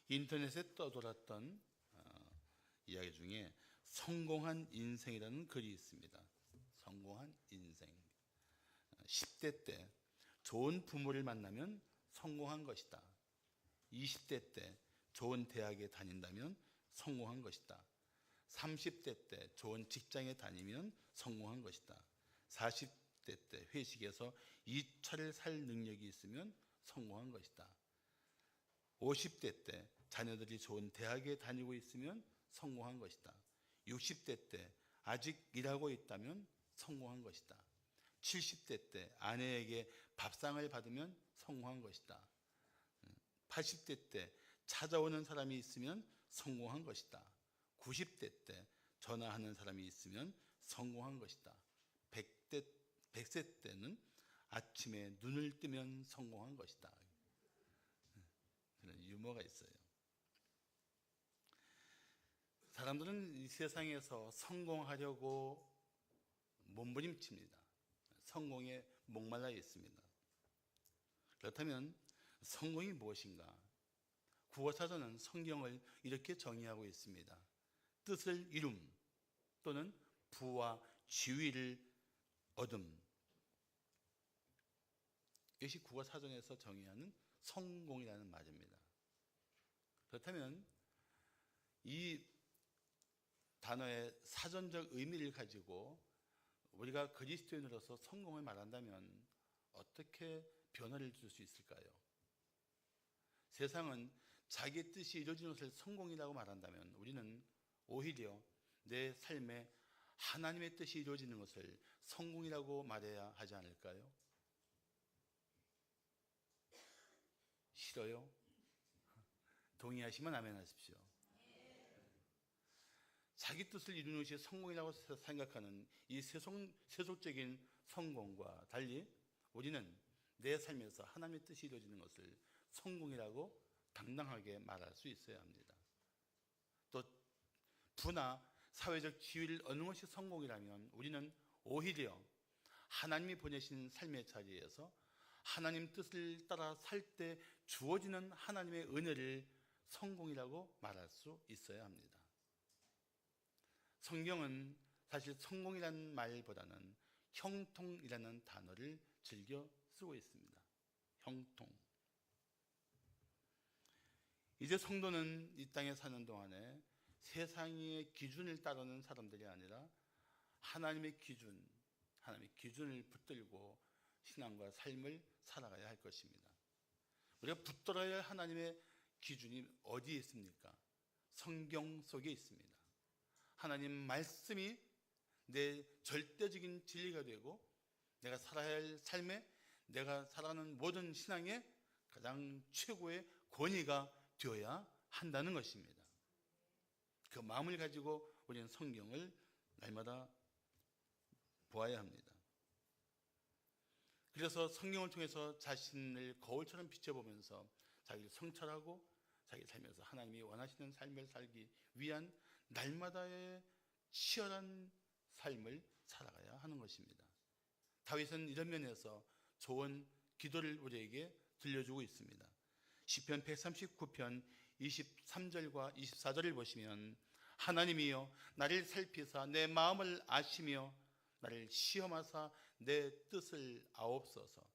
인터넷에 떠돌았던 이야기 중에 성공한 인생이라는 글이 있습니다. 성공한 인생. 10대 때 좋은 부모를 만나면 성공한 것이다. 20대 때 좋은 대학에 다닌다면 성공한 것이다. 30대 때 좋은 직장에 다니면 성공한 것이다. 40대 때 회식에서 2차를 살 능력이 있으면 성공한 것이다. 50대 때 자녀들이 좋은 대학에 다니고 있으면 성공한 것이다. 60대 때 아직 일하고 있다면 성공한 것이다. 70대 때 아내에게 밥상을 받으면 성공한 것이다. 80대 때 찾아오는 사람이 있으면 성공한 것이다. 90대 때 전화하는 사람이 있으면 성공한 것이다. 100세 때는 아침에 눈을 뜨면 성공한 것이다. 그런 유머가 있어요. 사람들은 이 세상에서 성공하려고 몸부림칩니다. 성공에 목말라 있습니다. 그렇다면 성공이 무엇인가? 국어사전은 성경을 이렇게 정의하고 있습니다. 뜻을 이룸 또는 부와 지위를 얻음. 이것이 국어사전에서 정의하는 성공이라는 말입니다. 그렇다면 이 단어의 사전적 의미를 가지고 우리가 그리스도인으로서 성공을 말한다면 어떻게 변화를 줄 수 있을까요? 세상은 자기 뜻이 이루어지는 것을 성공이라고 말한다면 우리는 오히려 내 삶에 하나님의 뜻이 이루어지는 것을 성공이라고 말해야 하지 않을까요? 싫어요? 동의하시면 아멘 하십시오. 자기 뜻을 이루는 것이 성공이라고 생각하는 이 세속적인 성공과 달리 우리는 내 삶에서 하나님의 뜻이 이루어지는 것을 성공이라고 당당하게 말할 수 있어야 합니다. 또 부나 사회적 지위를 얻는 것이 성공이라면 우리는 오히려 하나님이 보내신 삶의 자리에서 하나님 뜻을 따라 살 때 주어지는 하나님의 은혜를 성공이라고 말할 수 있어야 합니다. 성경은 사실 성공이라는 말보다는 형통이라는 단어를 즐겨 쓰고 있습니다. 형통. 이제 성도는 이 땅에 사는 동안에 세상의 기준을 따르는 사람들이 아니라 하나님의 기준을 붙들고 신앙과 삶을 살아가야 할 것입니다. 우리가 붙들어야 할 하나님의 기준이 어디에 있습니까? 성경 속에 있습니다. 하나님 말씀이 내 절대적인 진리가 되고 내가 살아야 할 삶에, 내가 살아가는 모든 신앙의 가장 최고의 권위가 되어야 한다는 것입니다. 그 마음을 가지고 우리는 성경을 날마다 보아야 합니다. 그래서 성경을 통해서 자신을 거울처럼 비춰보면서 자기를 성찰하고 자기 삶에서 하나님이 원하시는 삶을 살기 위한 날마다의 치열한 삶을 살아가야 하는 것입니다. 다윗은 이런 면에서 좋은 기도를 우리에게 들려주고 있습니다. 시편 139편 23절과 24절을 보시면 하나님이여 나를 살피사 내 마음을 아시며 나를 시험하사 내 뜻을 아옵소서.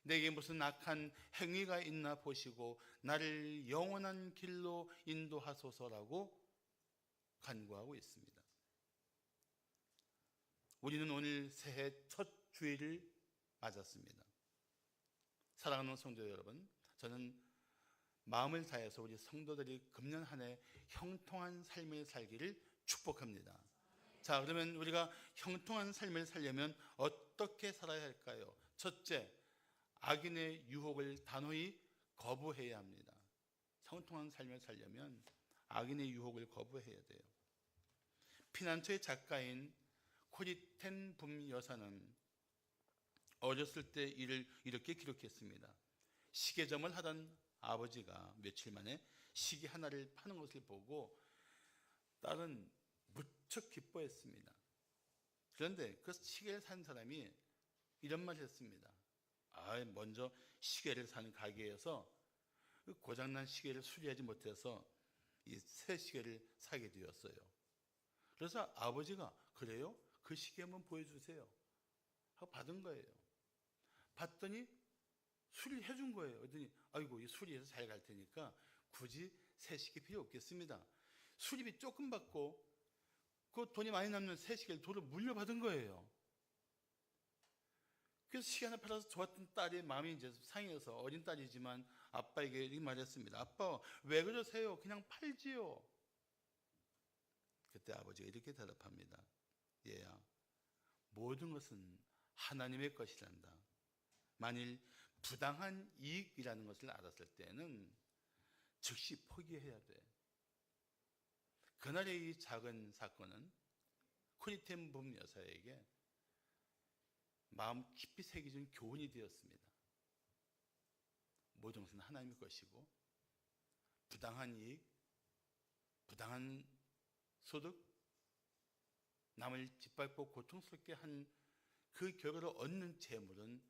내게 무슨 악한 행위가 있나 보시고 나를 영원한 길로 인도하소서라고 간구하고 있습니다. 우리는 오늘 새해 첫 주일을 맞았습니다. 사랑하는 성도 여러분, 저는 마음을 다해서 우리 성도들이 금년 한 해 형통한 삶을 살기를 축복합니다. 자, 그러면 우리가 형통한 삶을 살려면 어떻게 살아야 할까요? 첫째, 악인의 유혹을 단호히 거부해야 합니다. 형통한 삶을 살려면 악인의 유혹을 거부해야 돼요. 피난처의 작가인 코리 텐 붐 여사는 어렸을 때 일을 이렇게 기록했습니다. 시계점을 하던 아버지가 며칠 만에 시계 하나를 파는 것을 보고 딸은 무척 기뻐했습니다. 그런데 그 시계를 산 사람이 이런 말을 했습니다. 먼저 시계를 사는 가게에서 그 고장난 시계를 수리하지 못해서 이 새 시계를 사게 되었어요. 그래서 아버지가 그래요? 그 시계 한번 보여주세요 하고 받은 거예요. 받더니 수리해 준 거예요. 그랬더니 아이고 이 수리해서 잘 갈 테니까 굳이 새 시계 필요 없겠습니다. 수리비 조금 받고 그 돈이 많이 남는 새 시계를 도로 물려받은 거예요. 그래서 시계 하나 팔아서 좋았던 딸의 마음이 이제 상해서 어린 딸이지만 아빠에게 이렇게 말했습니다. 아빠 왜 그러세요? 그냥 팔지요. 그때 아버지가 이렇게 대답합니다. 얘야, 모든 것은 하나님의 것이란다. 만일 부당한 이익이라는 것을 알았을 때는 즉시 포기해야 돼. 그날의 이 작은 사건은 크리스텐 여사에게 마음 깊이 새겨진 교훈이 되었습니다. 모든 것은 하나님의 것이고 부당한 이익, 부당한 소득, 남을 짓밟고 고통스럽게 한 그 결과를 얻는 재물은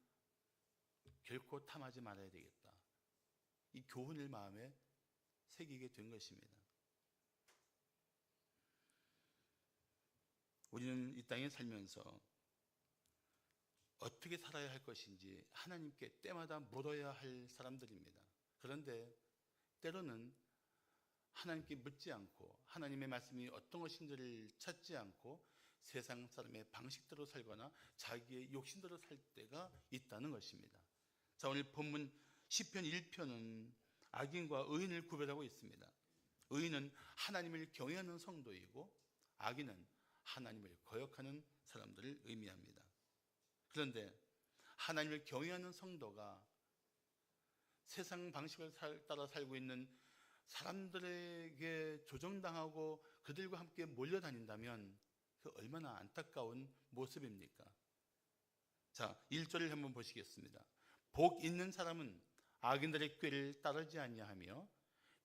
결코 탐하지 말아야 되겠다. 이 교훈을 마음에 새기게 된 것입니다. 우리는 이 땅에 살면서 어떻게 살아야 할 것인지 하나님께 때마다 물어야 할 사람들입니다. 그런데 때로는 하나님께 묻지 않고 하나님의 말씀이 어떤 것인지를 찾지 않고 세상 사람의 방식대로 살거나 자기의 욕심대로 살 때가 있다는 것입니다. 자, 오늘 본문 시편 1편은 악인과 의인을 구별하고 있습니다. 의인은 하나님을 경외하는 성도이고 악인은 하나님을 거역하는 사람들을 의미합니다. 그런데 하나님을 경외하는 성도가 세상 방식을 따라 살고 있는 사람들에게 조정당하고 그들과 함께 몰려다닌다면 그 얼마나 안타까운 모습입니까? 자, 1절을 한번 보시겠습니다. 복 있는 사람은 악인들의 꾀를 따르지 아니하며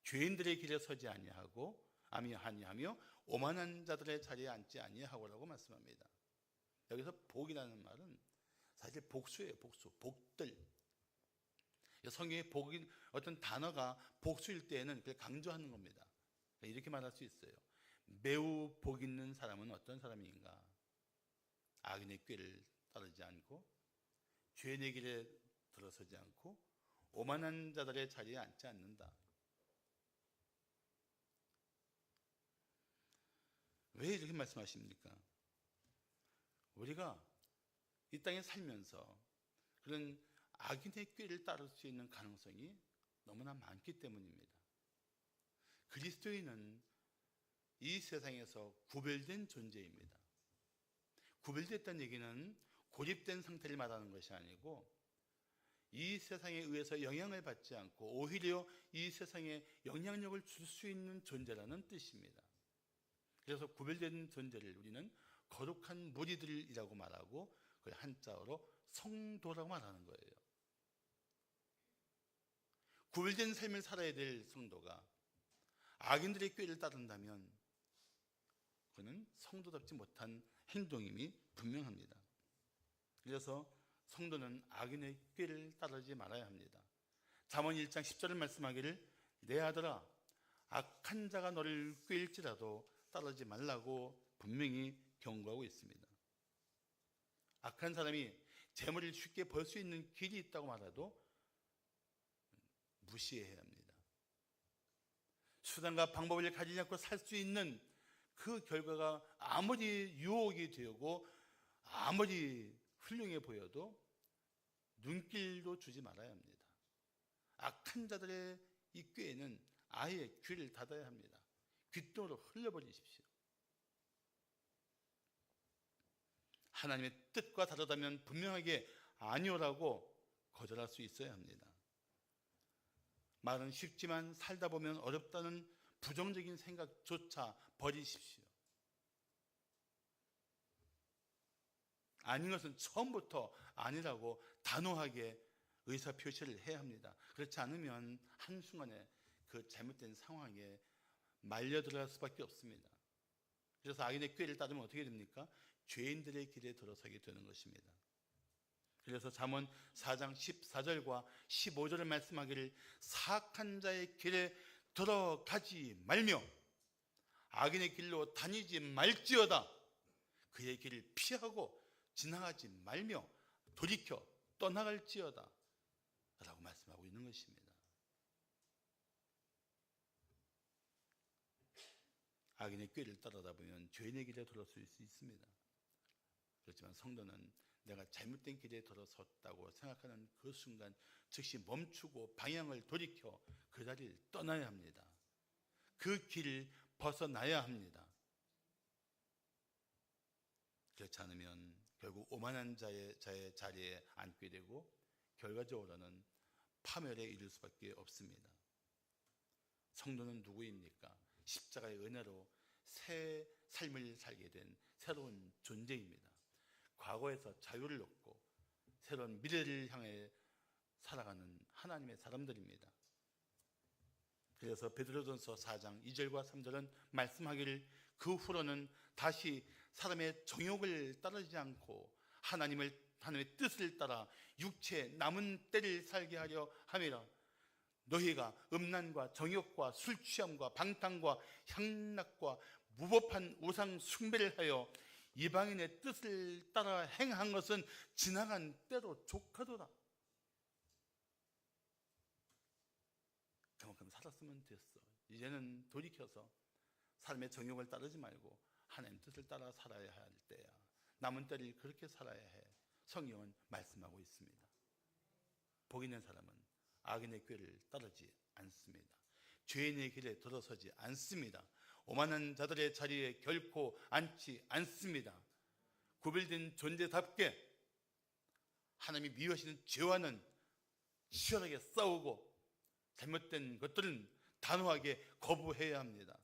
죄인들의 길에 서지 아니하고 아니하며 오만한 자들의 자리에 앉지 아니하고라고 말씀합니다. 여기서 복이라는 말은 사실 복수예요. 복수, 복들. 성경의 복인 어떤 단어가 복수일 때에는 그걸 강조하는 겁니다. 이렇게 말할 수 있어요. 매우 복 있는 사람은 어떤 사람인가? 악인의 꾀를 따르지 않고 죄인의 길에 들어서지 않고 오만한 자들의 자리에 앉지 않는다. 왜 이렇게 말씀하십니까? 우리가 이 땅에 살면서 그런 악인의 꾀를 따를 수 있는 가능성이 너무나 많기 때문입니다. 그리스도인은 이 세상에서 구별된 존재입니다. 구별됐다는 얘기는 고립된 상태를 말하는 것이 아니고 이 세상에 의해서 영향을 받지 않고 오히려 이 세상에 영향력을 줄 수 있는 존재라는 뜻입니다. 그래서 구별된 존재를 우리는 거룩한 무리들이라고 말하고 그 한자어로 성도라고 말하는 거예요. 구별된 삶을 살아야 될 성도가 악인들의 꾀를 따른다면 그는 성도답지 못한 행동임이 분명합니다. 그래서 성도는 악인의 꾀를 따르지 말아야 합니다. 잠언 1장 10절을 말씀하기를 내 아들아 악한 자가 너를 꾀일지라도 따르지 말라고 분명히 경고하고 있습니다. 악한 사람이 재물을 쉽게 벌 수 있는 길이 있다고 말해도 무시해야 합니다. 수단과 방법을 가지지 않고 살 수 있는 그 결과가 아무리 유혹이 되고 아무리 훌륭해 보여도 눈길도 주지 말아야 합니다. 악한 자들의 이 꾀에는 아예 귀를 닫아야 합니다. 귓등으로 흘려버리십시오. 하나님의 뜻과 다르다면 분명하게 아니오라고 거절할 수 있어야 합니다. 말은 쉽지만 살다 보면 어렵다는 부정적인 생각조차 버리십시오. 아닌 것은 처음부터 아니라고 단호하게 의사표시를 해야 합니다. 그렇지 않으면 한순간에 그 잘못된 상황에 말려들어갈 수밖에 없습니다. 그래서 악인의 꾀를 따르면 어떻게 됩니까? 죄인들의 길에 들어서게 되는 것입니다. 그래서 잠언 4장 14절과 15절을 말씀하기를 사악한 자의 길에 들어가지 말며 악인의 길로 다니지 말지어다. 그의 길을 피하고 지나가지 말며 돌이켜 떠나갈지어다 라고 말씀하고 있는 것입니다. 악인의 꾀를 따르다 보면 죄인의 길에 들어설 수 있습니다. 그렇지만 성도는 내가 잘못된 길에 들어섰다고 생각하는 그 순간 즉시 멈추고 방향을 돌이켜 그 자리를 떠나야 합니다. 그 길을 벗어나야 합니다. 그렇지 않으면 결국 오만한 자의 자리에 앉게 되고 결과적으로는 파멸에 이를 수밖에 없습니다. 성도는 누구입니까? 십자가의 은혜로 새 삶을 살게 된 새로운 존재입니다. 과거에서 자유를 얻고 새로운 미래를 향해 살아가는 하나님의 사람들입니다. 그래서 베드로전서 4장 2절과 3절은 말씀하기를 그 후로는 다시 사람의 정욕을 따르지 않고 하나님의 뜻을 따라 육체 남은 때를 살게 하려 함이라. 너희가 음란과 정욕과 술 취함과 방탕과 향락과 무법한 우상 숭배를 하여 이방인의 뜻을 따라 행한 것은 지나간 때로 족하도다. 그만큼 살았으면 됐어. 이제는 돌이켜서 사람의 정욕을 따르지 말고 하나님 뜻을 따라 살아야 할 때야. 남은 때를 그렇게 살아야 해. 성경은 말씀하고 있습니다. 복 있는 사람은 악인의 꾀를 따르지 않습니다. 죄인의 길에 들어서지 않습니다. 오만한 자들의 자리에 결코 앉지 않습니다. 구별된 존재답게 하나님이 미워하시는 죄와는 치열하게 싸우고 잘못된 것들은 단호하게 거부해야 합니다.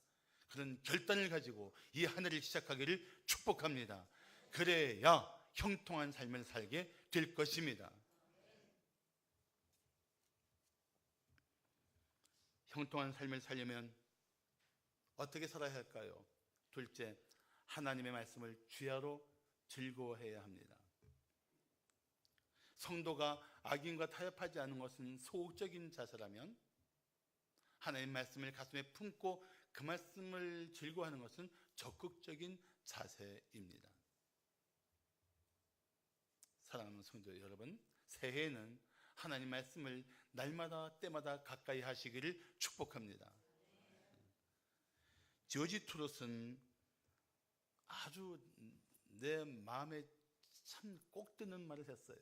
그런 결단을 가지고 이 한 해를 시작하기를 축복합니다. 그래야 형통한 삶을 살게 될 것입니다. 형통한 삶을 살려면 어떻게 살아야 할까요? 둘째, 하나님의 말씀을 주야로 즐거워해야 합니다. 성도가 악인과 타협하지 않은 것은 소극적인 자세라면 하나님의 말씀을 가슴에 품고 그 말씀을 즐거워하는 것은 적극적인 자세입니다. 사랑하는 성도 여러분, 새해에는 하나님 말씀을 날마다 때마다 가까이 하시기를 축복합니다. 조지 트롯은 아주 내 마음에 참 꼭 드는 말을 했어요.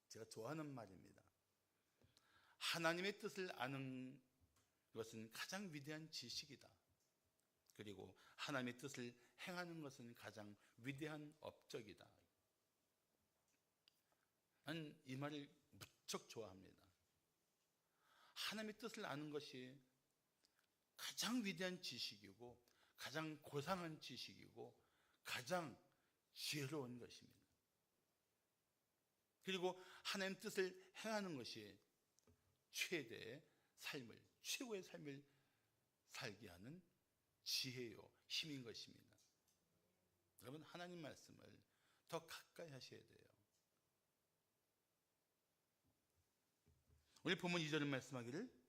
제가 좋아하는 말입니다. 하나님의 뜻을 아는 것은 가장 위대한 지식이다. 그리고 하나님의 뜻을 행하는 것은 가장 위대한 업적이다. 나는 이 말을 무척 좋아합니다. 하나님의 뜻을 아는 것이 가장 위대한 지식이고 가장 고상한 지식이고 가장 지혜로운 것입니다. 그리고 하나님 뜻을 행하는 것이 최고의 삶을 살게 하는 지혜요 힘인 것입니다. 여러분, 하나님 말씀을 더 가까이 하셔야 돼요. 오늘 본문 2절은 말씀하기를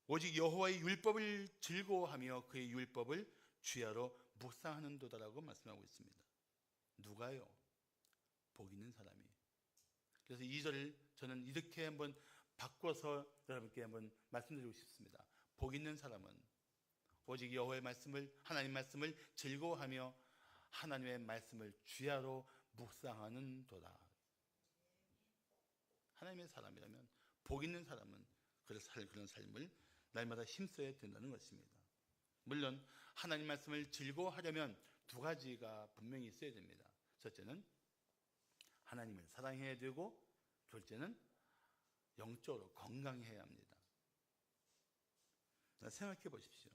오직 여호와의 율법을 즐거워하며 그의 율법을 주야로 묵상하는도다라고 말씀하고 있습니다. 누가요? 복 있는 사람이. 그래서 2절을 저는 이렇게 한번 바꿔서 여러분께 한번 말씀드리고 싶습니다. 복 있는 사람은 오직 여호와의 말씀을, 하나님 말씀을 즐거워하며 하나님의 말씀을 주야로 묵상하는도다. 하나님의 사람이라면 복 있는 사람은 그런 삶을 날마다 힘써야 된다는 것입니다. 물론 하나님 말씀을 즐거워하려면 두 가지가 분명히 있어야 됩니다. 첫째는 하나님을 사랑해야 되고, 둘째는 영적으로 건강해야 합니다. 생각해 보십시오.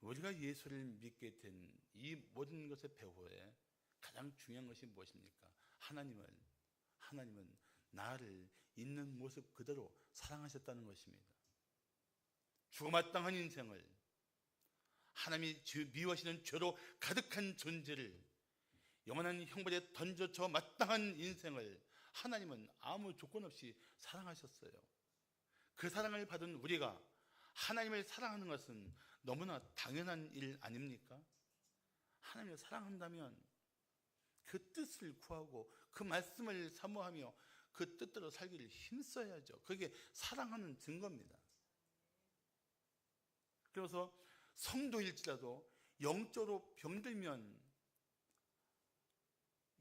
우리가 예수를 믿게 된 이 모든 것의 배후에 가장 중요한 것이 무엇입니까? 하나님은 나를 있는 모습 그대로 사랑하셨다는 것입니다. 죽어마땅한 인생을, 하나님이 미워하시는 죄로 가득한 존재를, 영원한 형벌에 던져져 마땅한 인생을 하나님은 아무 조건 없이 사랑하셨어요. 그 사랑을 받은 우리가 하나님을 사랑하는 것은 너무나 당연한 일 아닙니까? 하나님을 사랑한다면 그 뜻을 구하고 그 말씀을 사모하며 그 뜻대로 살기를 힘써야죠. 그게 사랑하는 증거입니다. 그래서 성도일지라도 영적으로 병들면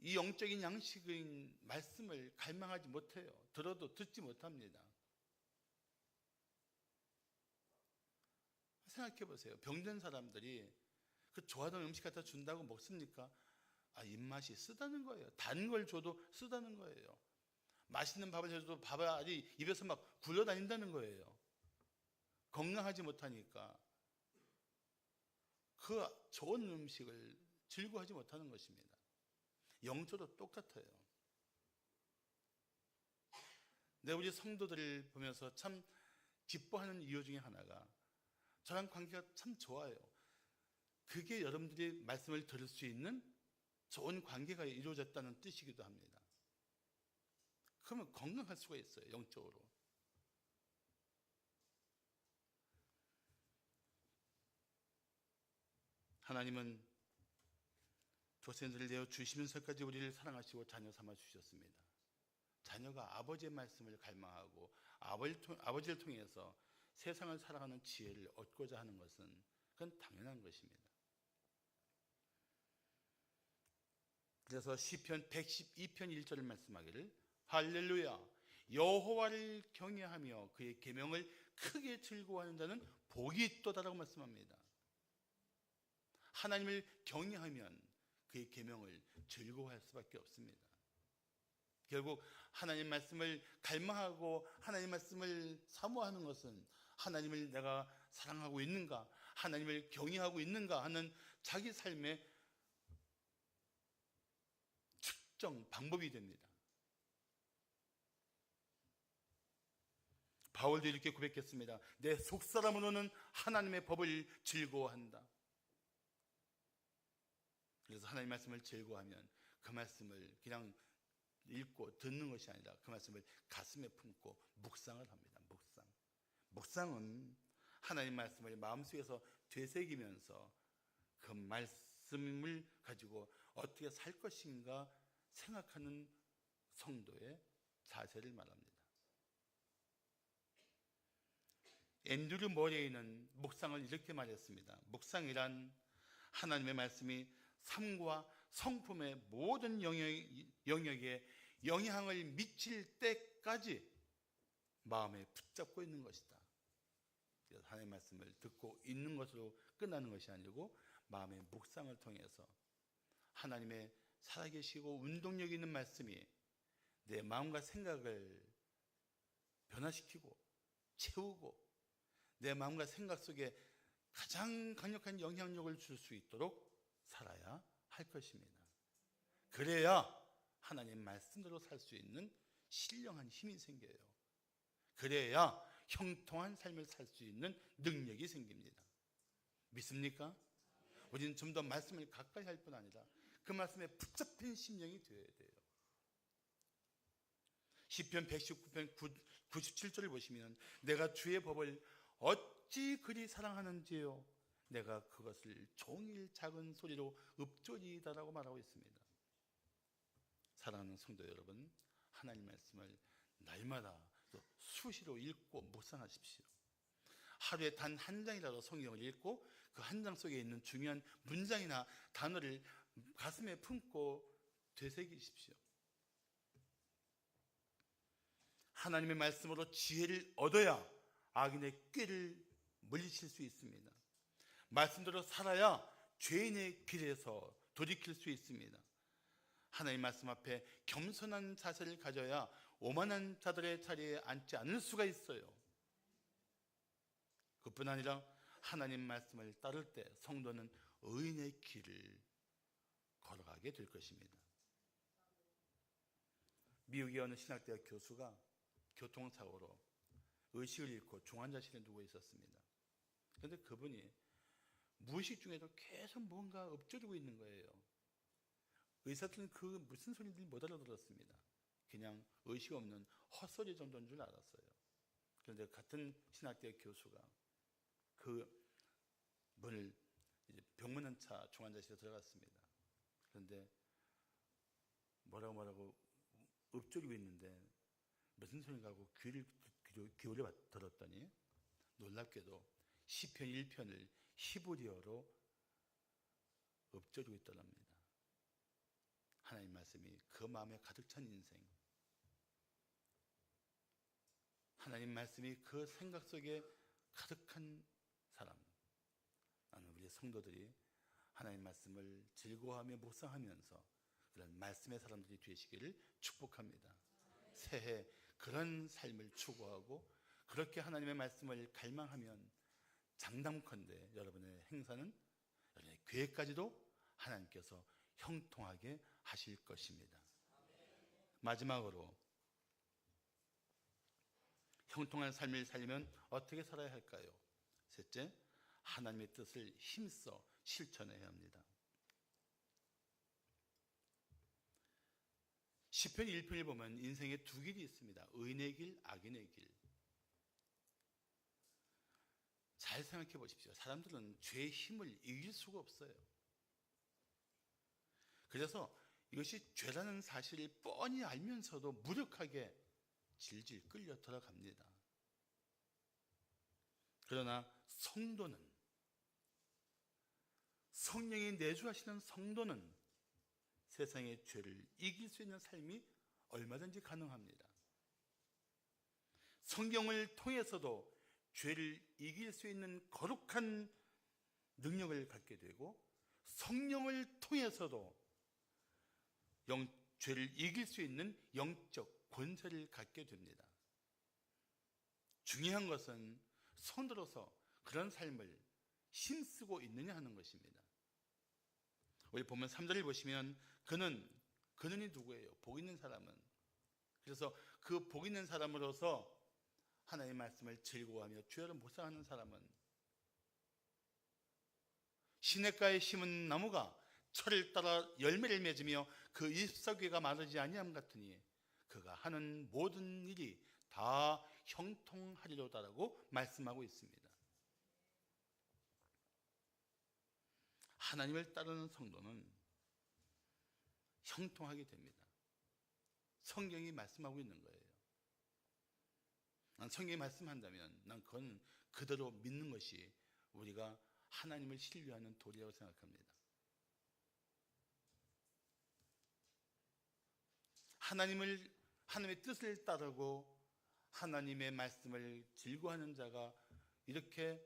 이 영적인 양식인 말씀을 갈망하지 못해요. 들어도 듣지 못합니다. 생각해 보세요. 병든 사람들이 그 좋아하는 음식 갖다 준다고 먹습니까? 입맛이 쓰다는 거예요. 단 걸 줘도 쓰다는 거예요. 맛있는 밥을 해줘도 밥알이 입에서 막 굴러다닌다는 거예요. 건강하지 못하니까 그 좋은 음식을 즐거워하지 못하는 것입니다. 영적으로 똑같아요. 우리 성도들을 보면서 참 기뻐하는 이유 중에 하나가 저랑 관계가 참 좋아요. 그게 여러분들이 말씀을 들을 수 있는 좋은 관계가 이루어졌다는 뜻이기도 합니다. 그러면 건강할 수가 있어요, 영적으로. 하나님은 조선들을 내어 주시면서까지 우리를 사랑하시고 자녀 삼아 주셨습니다. 자녀가 아버지의 말씀을 갈망하고 아버지를 통해서 세상을 살아가는 지혜를 얻고자 하는 것은 그건 당연한 것입니다. 그래서 시편 112편 1절을 말씀하기를 할렐루야 여호와를 경외하며 그의 계명을 크게 즐거워하는 자는 복이 있도다라고 말씀합니다. 하나님을 경외하면 그의 계명을 즐거워할 수밖에 없습니다. 결국 하나님 말씀을 갈망하고 하나님 말씀을 사모하는 것은 하나님을 내가 사랑하고 있는가, 하나님을 경외하고 있는가 하는 자기 삶의 측정 방법이 됩니다. 바울도 이렇게 고백했습니다. 내 속사람으로는 하나님의 법을 즐거워한다. 그래서 하나님 말씀을 즐거워하면 그 말씀을 그냥 읽고 듣는 것이 아니라 그 말씀을 가슴에 품고 묵상을 합니다. 묵상은 하나님 말씀을 마음속에서 되새기면서 그 말씀을 가지고 어떻게 살 것인가 생각하는 성도의 자세를 말합니다. 앤드류 모레이는 묵상을 이렇게 말했습니다. 묵상이란 하나님의 말씀이 삶과 성품의 모든 영역에 영향을 미칠 때까지 마음에 붙잡고 있는 것이다. 그래서 하나님의 말씀을 듣고 있는 것으로 끝나는 것이 아니고 마음의 묵상을 통해서 하나님의 살아계시고 운동력 있는 말씀이 내 마음과 생각을 변화시키고 채우고 내 마음과 생각 속에 가장 강력한 영향력을 줄 수 있도록 살아야 할 것입니다. 그래야 하나님 말씀대로 살 수 있는 신령한 힘이 생겨요. 그래야 형통한 삶을 살 수 있는 능력이 생깁니다. 믿습니까? 우리는 좀 더 말씀을 가까이 할 뿐 아니라 그 말씀에 붙잡힌 심령이 되어야 돼요. 시편 119편 97절을 보시면 내가 주의 법을 어찌 그리 사랑하는지요 내가 그것을 종일 작은 소리로 읊조리이다라고 말하고 있습니다. 사랑하는 성도 여러분, 하나님 말씀을 날마다 수시로 읽고 묵상하십시오. 하루에 단 한 장이라도 성경을 읽고 그 한 장 속에 있는 중요한 문장이나 단어를 가슴에 품고 되새기십시오. 하나님의 말씀으로 지혜를 얻어야 악인의 꾀를 물리칠 수 있습니다. 말씀대로 살아야 죄인의 길에서 돌이킬 수 있습니다. 하나님 말씀 앞에 겸손한 자세를 가져야 오만한 자들의 자리에 앉지 않을 수가 있어요. 그뿐 아니라 하나님 말씀을 따를 때 성도는 의인의 길을 걸어가게 될 것입니다. 미국의 어느 신학대학 교수가 교통사고로 의식을 잃고 중환자실에 누워 있었습니다. 그런데 그분이 무의식 중에도 계속 뭔가 읊조리고 있는 거예요. 의사들은 그 무슨 소리인지 못 알아들었습니다. 그냥 의식 없는 헛소리 정도인 줄 알았어요. 그런데 같은 신학대 교수가 그 문을 이제 병문안차 중환자실에 들어갔습니다. 그런데 뭐라고 읊조리고 있는데 무슨 소리인가 하고 귀를 기울여 들었더니 놀랍게도 시편 1편을 히브리어로 읊조리고 있더랍니다. 하나님 말씀이 그 마음에 가득 찬 인생, 하나님 말씀이 그 생각 속에 가득한 사람, 나는 우리 성도들이 하나님 말씀을 즐거워하며 묵상하면서 그런 말씀의 사람들이 되시기를 축복합니다. 새해 그런 삶을 추구하고 그렇게 하나님의 말씀을 갈망하면 장담컨대 여러분의 행사는, 여러분의 계획까지도 하나님께서 형통하게 하실 것입니다. 마지막으로 형통한 삶을 살려면 어떻게 살아야 할까요? 셋째, 하나님의 뜻을 힘써 실천해야 합니다. 시편 1편을 보면 인생에 두 길이 있습니다. 의인의 길, 악인의 길. 잘 생각해 보십시오. 사람들은 죄의 힘을 이길 수가 없어요. 그래서 이것이 죄라는 사실을 뻔히 알면서도 무력하게 질질 끌려 들어갑니다. 그러나 성도는, 성령이 내주하시는 성도는 세상의 죄를 이길 수 있는 삶이 얼마든지 가능합니다. 성경을 통해서도 죄를 이길 수 있는 거룩한 능력을 갖게 되고, 성령을 통해서도 죄를 이길 수 있는 영적 권세를 갖게 됩니다. 중요한 것은 손들어서 그런 삶을 힘쓰고 있느냐 하는 것입니다. 우리 보면 3절을 보시면 그는이 누구예요? 복 있는 사람은. 그래서 그 복 있는 사람으로서 하나님의 말씀을 즐거워하며 주야를 묵상하는 사람은 시냇가에 심은 나무가 철을 따라 열매를 맺으며 그 잎사귀가 마르지 아니함 같으니 그가 하는 모든 일이 다 형통하리로다라고 말씀하고 있습니다. 하나님을 따르는 성도는 형통하게 됩니다. 성경이 말씀하고 있는 거예요. 난 성경이 말씀한다면 난 그건 그대로 믿는 것이 우리가 하나님을 신뢰하는 도리라고 생각합니다. 하나님의 뜻을 따르고 하나님의 말씀을 즐거워하는 자가 이렇게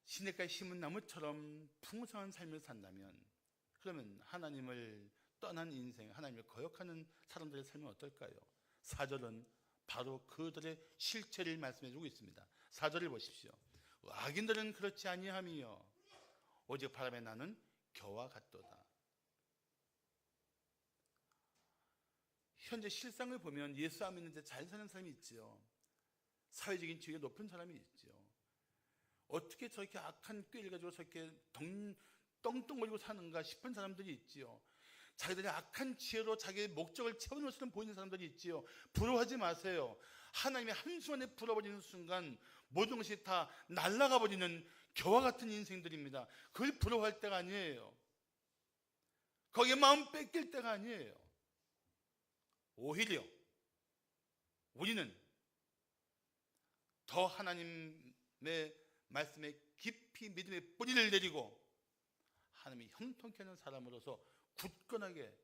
시냇가에 심은 나무처럼 풍성한 삶을 산다면, 그러면 하나님을 떠난 인생, 하나님을 거역하는 사람들의 삶은 어떨까요? 4절은 바로 그들의 실체를 말씀해 주고 있습니다. 4절을 보십시오. 악인들은 그렇지 아니하며 오직 바람에 나는 겨와 같도다. 현재 실상을 보면 예수 안 믿는데 잘 사는 사람이 있지요. 사회적인 지위가 높은 사람이 있지요. 어떻게 저렇게 악한 꾀를 가지고 저렇게 떵떵거리고 사는가 싶은 사람들이 있지요. 자기들의 악한 지혜로 자기의 목적을 채우는 것처럼 보이는 사람들이 있지요. 부러워하지 마세요. 하나님의 한순간에 불어버리는 순간 모든 것이 다 날아가 버리는 겨와 같은 인생들입니다. 그걸 부러워할 때가 아니에요. 거기에 마음 뺏길 때가 아니에요. 오히려 우리는 더 하나님의 말씀에 깊이 믿음의 뿌리를 내리고 하나님이 형통케 하는 사람으로서 굳건하게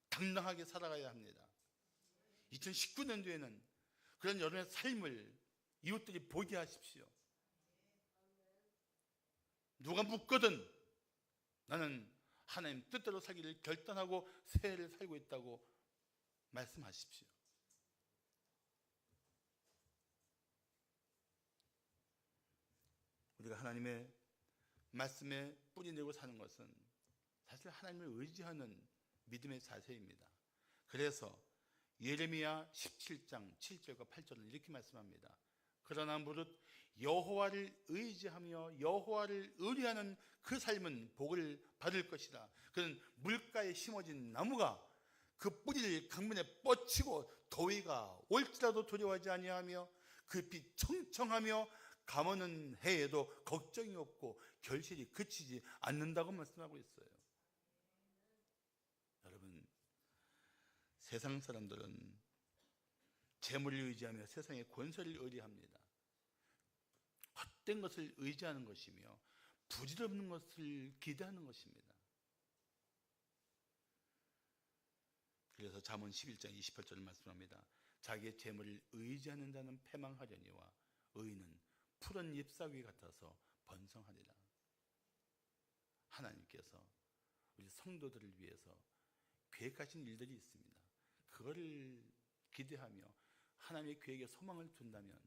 당당하게 살아가야 합니다. 2019년도에는 그런 여러분의 삶을 이웃들이 보게 하십시오. 누가 묻거든 나는 하나님 뜻대로 살기를 결단하고 새해를 살고 있다고 말씀하십시오. 우리가 하나님의 말씀에 뿌리 내고 사는 것은 사실 하나님을 의지하는 믿음의 자세입니다. 그래서 예레미야 17장 7절과 8절은 이렇게 말씀합니다. 그러나 무릇 여호와를 의지하며 여호와를 의뢰하는 그 삶은 복을 받을 것이다. 그는 물가에 심어진 나무가 그 뿌리를 강문에 뻗치고 더위가 올지라도 두려워하지 아니하며 그 빛 청청하며 감오는 해에도 걱정이 없고 결실이 그치지 않는다고 말씀하고 있어요. 여러분, 세상 사람들은 재물을 의지하며 세상의 권세를 의뢰합니다. 헛된 것을 의지하는 것이며 부질없는 것을 기대하는 것입니다. 그래서 잠언 11장 28절을 말씀합니다. 자기의 재물을 의지하는 자는 패망하려니와 의인은 푸른 잎사귀 같아서 번성하리라. 하나님께서 우리 성도들을 위해서 계획하신 일들이 있습니다. 그거를 기대하며 하나님의 계획에 소망을 둔다면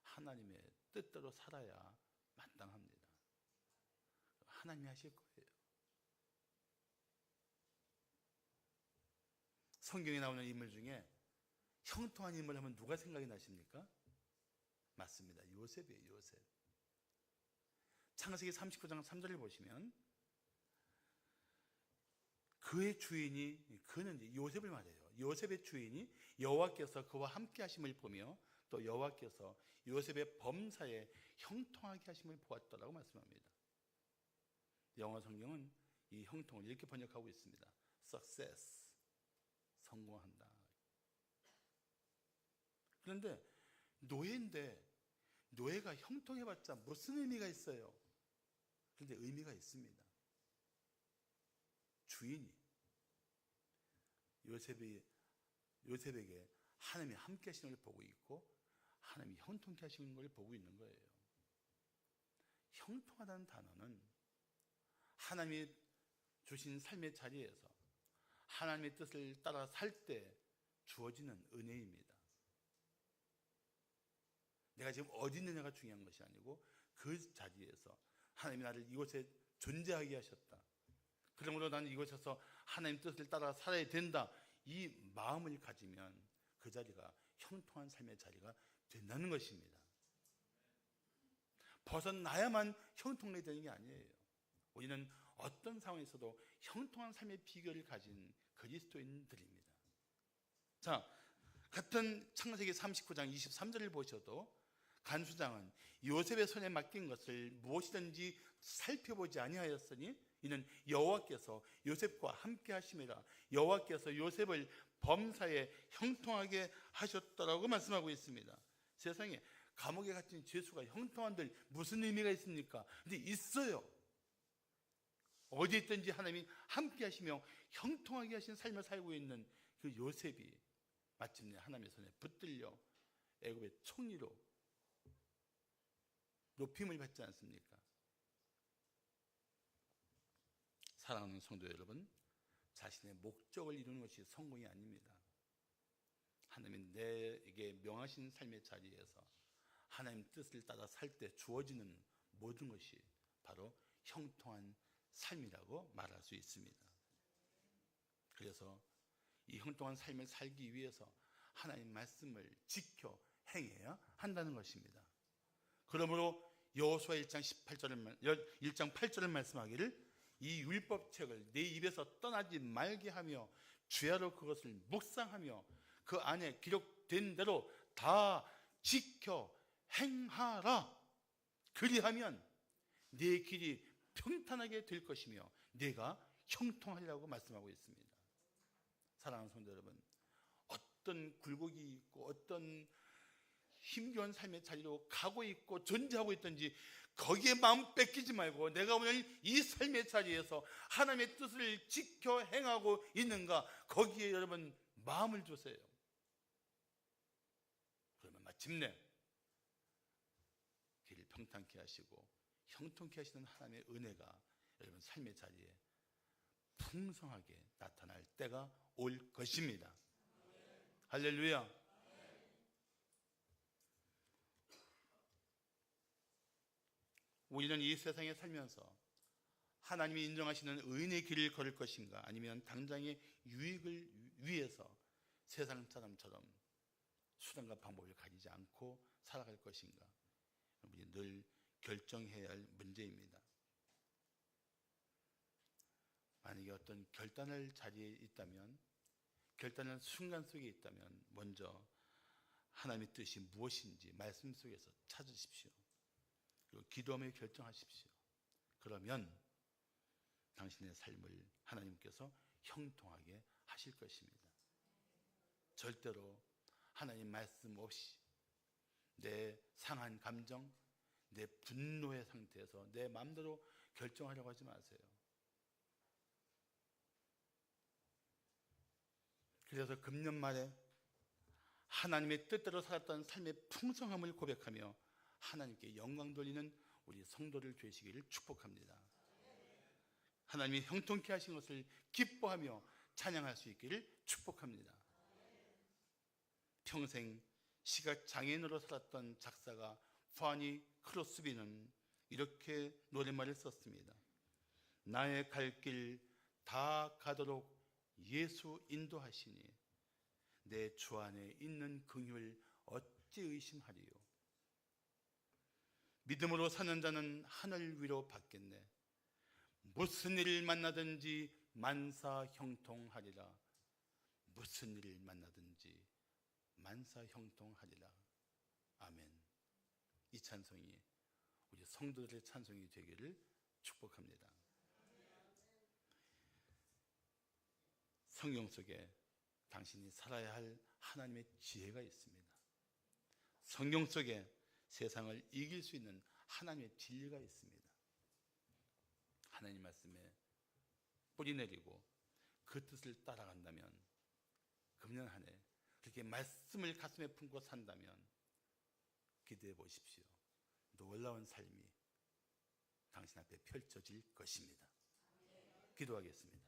하나님의 뜻대로 살아야 마땅합니다. 하나님이 하실 거예요. 성경에 나오는 인물 중에 형통한 인물 하면 누가 생각이 나십니까? 맞습니다. 요셉이에요. 요셉. 창세기 39장 3절을 보시면 그의 주인이, 그는 이제 요셉을 말해요. 요셉의 주인이 여호와께서 그와 함께 하심을 보며 또 여호와께서 요셉의 범사에 형통하게 하심을 보았다라고 말씀합니다. 영어 성경은 이 형통을 이렇게 번역하고 있습니다. success, 성공한다. 그런데 노예인데 노예가 형통해봤자 무슨 의미가 있어요? 그런데 의미가 있습니다. 주인이 요셉에게 하나님이 함께 하시는 걸 보고 있고 하나님이 형통케 하시는 걸 보고 있는 거예요. 형통하다는 단어는 하나님이 주신 삶의 자리에서 하나님의 뜻을 따라 살 때 주어지는 은혜입니다. 내가 지금 어디 있느냐가 중요한 것이 아니고 그 자리에서 하나님이 나를 이곳에 존재하게 하셨다. 그러므로 나는 이곳에서 하나님 뜻을 따라 살아야 된다. 이 마음을 가지면 그 자리가 형통한 삶의 자리가 된다는 것입니다. 벗어나야만 형통해야 되는 게 아니에요. 우리는 어떤 상황에서도 형통한 삶의 비결을 가진 그리스도인들입니다. 자, 같은 창세기 39장 23절을 보셔도 간수장은 요셉의 손에 맡긴 것을 무엇이든지 살펴보지 아니하였으니 이는 여호와께서 요셉과 함께 하심이라. 여호와께서 요셉을 범사에 형통하게 하셨다라고 말씀하고 있습니다. 세상에 감옥에 갇힌 죄수가 형통한들 무슨 의미가 있습니까? 근데 있어요. 어디 있든지 하나님이 함께 하시며 형통하게 하신 삶을 살고 있는 그 요셉이 마침내 하나님의 손에 붙들려 애굽의 총리로 높임을 받지 않습니까? 사랑하는 성도 여러분, 자신의 목적을 이루는 것이 성공이 아닙니다. 하나님이 내게 명하신 삶의 자리에서 하나님 뜻을 따라 살 때 주어지는 모든 것이 바로 형통한 삶이라고 말할 수 있습니다. 그래서 이 형통한 삶을 살기 위해서 하나님 말씀을 지켜 행해야 한다는 것입니다. 그러므로 여호수아 1장 8절을 말씀하기를 이 율법책을 내 입에서 떠나지 말게 하며 주야로 그것을 묵상하며 그 안에 기록된 대로 다 지켜 행하라. 그리하면 네 길이 평탄하게 될 것이며 네가 형통하리라고 말씀하고 있습니다. 사랑하는 성도 여러분, 어떤 굴곡이 있고 어떤 힘겨운 삶의 자리로 가고 있고 존재하고 있든지 거기에 마음 뺏기지 말고 내가 오늘 이 삶의 자리에서 하나님의 뜻을 지켜 행하고 있는가, 거기에 여러분 마음을 두세요. 그러면 마침내 길을 평탄케 하시고 형통케 하시는 하나님의 은혜가 여러분 삶의 자리에 풍성하게 나타날 때가 올 것입니다. 할렐루야. 우리는 이 세상에 살면서 하나님이 인정하시는 의인의 길을 걸을 것인가, 아니면 당장의 유익을 위해서 세상 사람처럼 수단과 방법을 가리지 않고 살아갈 것인가, 우리 늘 결정해야 할 문제입니다. 만약에 어떤 결단할 자리에 있다면 결단하는 순간 속에 있다면 먼저 하나님의 뜻이 무엇인지 말씀 속에서 찾으십시오. 그리고 기도하며 결정하십시오. 그러면 당신의 삶을 하나님께서 형통하게 하실 것입니다. 절대로 하나님 말씀 없이 내 상한 감정, 내 분노의 상태에서 내 마음대로 결정하려고 하지 마세요. 그래서 금년 말에 하나님의 뜻대로 살았던 삶의 풍성함을 고백하며 하나님께 영광 돌리는 우리 성도들 되시기를 축복합니다. 하나님이 형통케 하신 것을 기뻐하며 찬양할 수 있기를 축복합니다. 평생 시각 장애인으로 살았던 작사가 파니 크로스비는 이렇게 노랫말을 썼습니다. 나의 갈 길 다 가도록 예수 인도하시니 내 주 안에 있는 긍휼 어찌 의심하리요. 믿음으로 사는 자는 하늘 위로 받겠네. 무슨 일을 만나든지 만사 형통하리라. 무슨 일을 만나든지 만사 형통하리라. 아멘. 이 찬송이 우리 성도들의 찬송이 되기를 축복합니다. 성경 속에 당신이 살아야 할 하나님의 지혜가 있습니다. 성경 속에 세상을 이길 수 있는 하나님의 진리가 있습니다. 하나님 말씀에 뿌리 내리고 그 뜻을 따라간다면 금년 한 해 그렇게 말씀을 가슴에 품고 산다면 기대해 보십시오. 놀라운 삶이 당신 앞에 펼쳐질 것입니다. 기도하겠습니다.